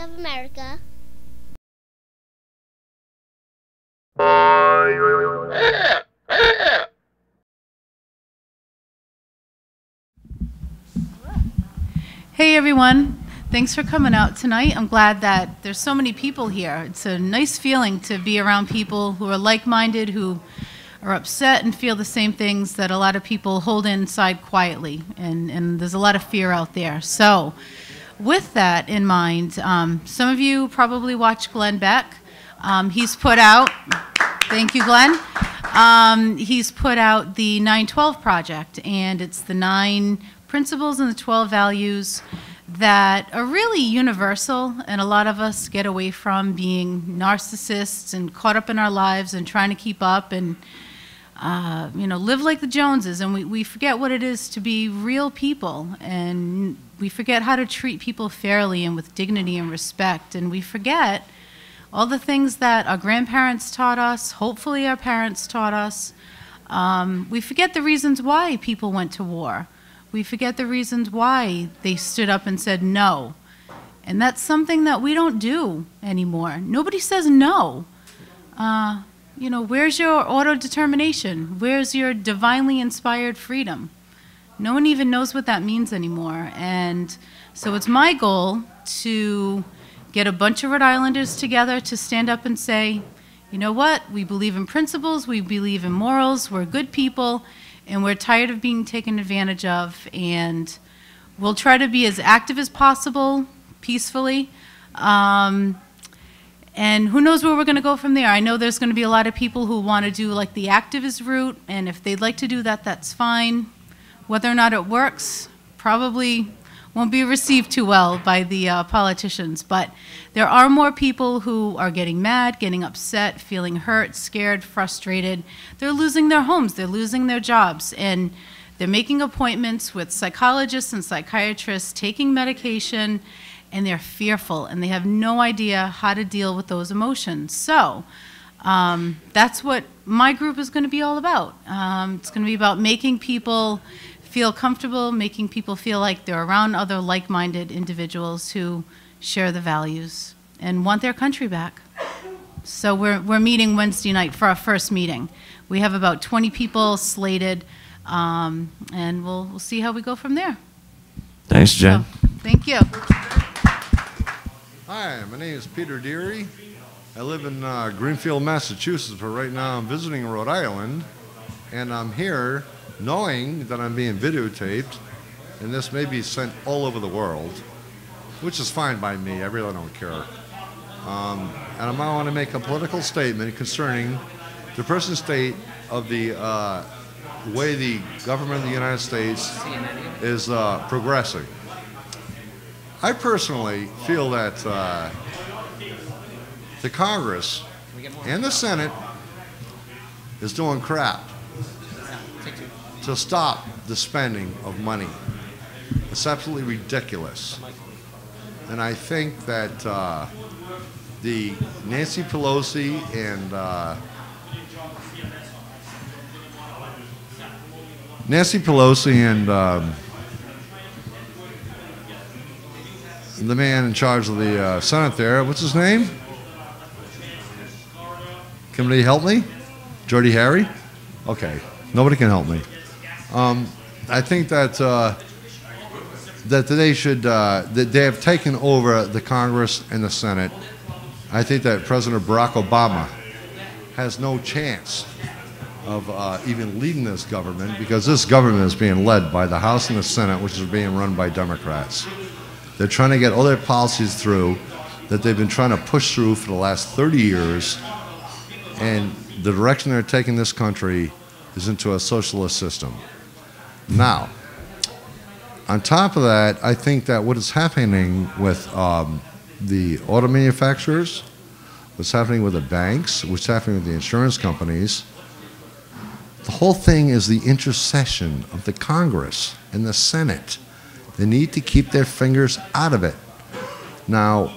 of America. Hey everyone, thanks for coming out tonight. I'm glad that there's so many people here. It's a nice feeling to be around people who are like-minded, who are upset and feel the same things that a lot of people hold inside quietly, and there's a lot of fear out there. So with that in mind, some of you probably watched Glenn Beck. He's put out, thank you Glenn, he's put out the 912 Project, and it's the 9 principles and the 12 values that are really universal, and a lot of us get away from being narcissists and caught up in our lives and trying to keep up and live like the Joneses, and we forget what it is to be real people, and we forget how to treat people fairly and with dignity and respect, and we forget all the things that our grandparents taught us, hopefully our parents taught us. We forget the reasons why people went to war. We forget the reasons why they stood up and said no. And that's something that we don't do anymore. Nobody says no. Where's your auto-determination? Where's your divinely inspired freedom? No one even knows what that means anymore. And so it's my goal to get a bunch of Rhode Islanders together to stand up and say, you know what, we believe in principles, we believe in morals, we're good people, and we're tired of being taken advantage of, and we'll try to be as active as possible, peacefully. And who knows where we're going to go from there. I know there's going to be a lot of people who want to do like the activist route, and if they'd like to do that, that's fine. Whether or not it works, probably won't be received too well by the politicians. But there are more people who are getting mad, getting upset, feeling hurt, scared, frustrated. They're losing their homes, they're losing their jobs, and they're making appointments with psychologists and psychiatrists, taking medication, and they're fearful, and they have no idea how to deal with those emotions. So that's what my group is going to be all about. It's going to be about making people feel comfortable, making people feel like they're around other like-minded individuals who share the values and want their country back. So we're meeting Wednesday night for our first meeting. We have about 20 people slated, and we'll see how we go from there. Thanks, Jen. So, thank you. Hi, my name is Peter Deery. I live in Greenfield, Massachusetts, but right now I'm visiting Rhode Island, and I'm here knowing that I'm being videotaped, and this may be sent all over the world, which is fine by me. I really don't care. And I want to make a political statement concerning the present state of the way the government of the United States is progressing. I personally feel that the Congress and the Senate is doing crap to stop the spending of money. It's absolutely ridiculous. And I think that the Nancy Pelosi and the man in charge of the Senate there, what's his name? Can somebody help me? Jordy Harry? Okay, nobody can help me. I think that that they should that they have taken over the Congress and the Senate. I think that President Barack Obama has no chance of even leading this government, because this government is being led by the House and the Senate, which is being run by Democrats. They're trying to get all their policies through that they've been trying to push through for the last 30 years, and the direction they're taking this country is into a socialist system. Now, on top of that, I think that what is happening with the auto manufacturers, what's happening with the banks, what's happening with the insurance companies, the whole thing is the intercession of the Congress and the Senate. They need to keep their fingers out of it. Now,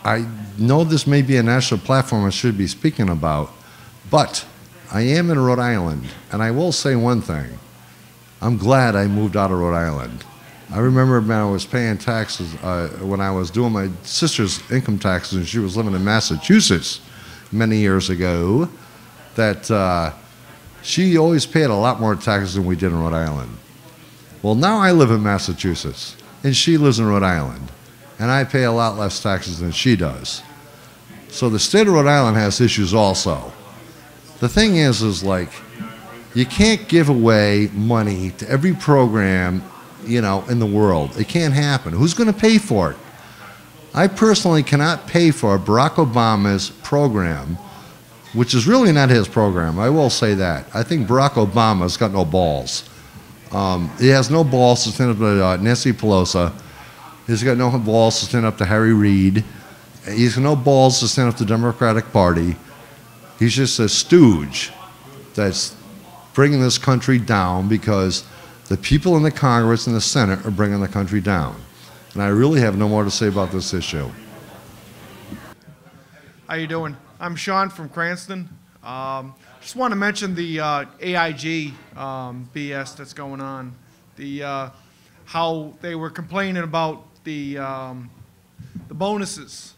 I know this may be a national platform I should be speaking about, but I am in Rhode Island, and I will say one thing. I'm glad I moved out of Rhode Island. I remember when I was paying taxes, when I was doing my sister's income taxes, and she was living in Massachusetts many years ago, that she always paid a lot more taxes than we did in Rhode Island. Well, now I live in Massachusetts, and she lives in Rhode Island, and I pay a lot less taxes than she does. So the state of Rhode Island has issues also. The thing is like, you can't give away money to every program, you know, in the world. It can't happen. Who's going to pay for it? I personally cannot pay for Barack Obama's program, which is really not his program. I will say that. I think Barack Obama's got no balls. He has no balls to stand up to Nancy Pelosi. He's got no balls to stand up to Harry Reid. He's got no balls to stand up to the Democratic Party. He's just a stooge that's bringing this country down because the people in the Congress and the Senate are bringing the country down. And I really have no more to say about this issue. How you doing? I'm Sean from Cranston. Just want to mention the AIG BS that's going on. How they were complaining about the bonuses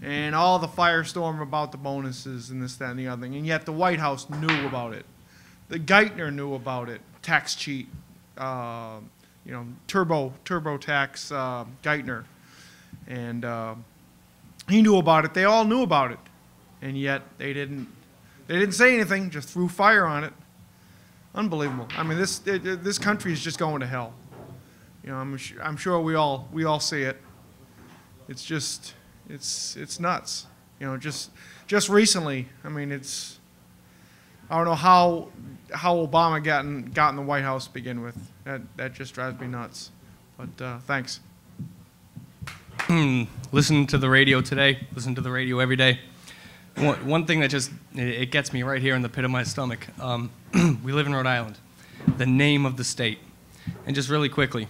and all the firestorm about the bonuses and this, that, and the other thing. And yet the White House knew about it. The Geithner knew about it. Tax cheat, you know, turbo tax Geithner, and he knew about it. They all knew about it, and yet they didn't say anything. Just threw fire on it. Unbelievable. I mean, this country is just going to hell. You know, I'm sure we all see it. It's just it's nuts. You know, just recently. I mean, I don't know how Obama got in the White House to begin with. That just drives me nuts. But thanks. Listen to the radio today. Listen to the radio every day. One thing that just it gets me right here in the pit of my stomach. We live in Rhode Island, the name of the state, and just really quickly,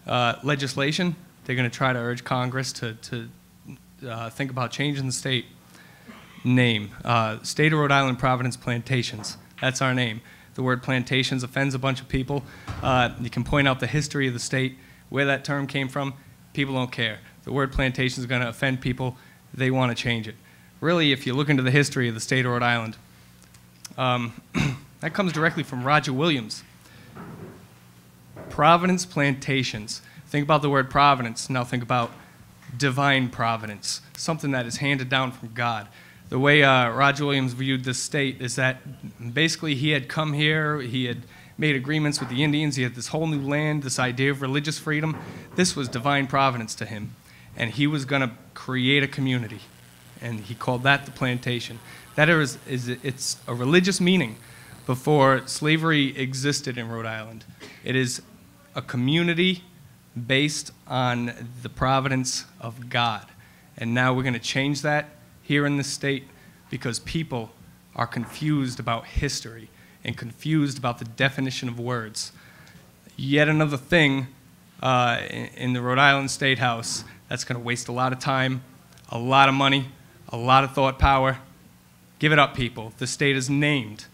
legislation. They're going to try to urge Congress to think about changing the state name. State of Rhode Island Providence Plantations. That's our name. The word plantations offends a bunch of people. You can point out the history of the state, where that term came from. People don't care. The word plantation is going to offend people. They want to change it. Really, if you look into the history of the state of Rhode Island, that comes directly from Roger Williams. Providence Plantations. Think about the word providence. Now think about divine providence, something that is handed down from God. The way Roger Williams viewed this state is that basically he had come here, he had made agreements with the Indians, he had this whole new land, this idea of religious freedom. This was divine providence to him, and he was going to create a community, and he called that the plantation. That it's a religious meaning before slavery existed in Rhode Island. It is a community based on the providence of God, and now we're going to change that here in this state because people are confused about history and confused about the definition of words. Yet another thing in the Rhode Island State House that's going to waste a lot of time, a lot of money, a lot of thought power. Give it up, people. The state is named.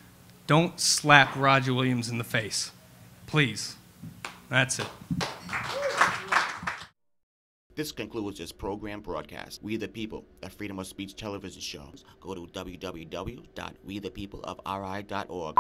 Don't slap Roger Williams in the face. Please. That's it. This concludes this program broadcast. We the People, a freedom of speech television show. Go to www.wethepeopleofri.org.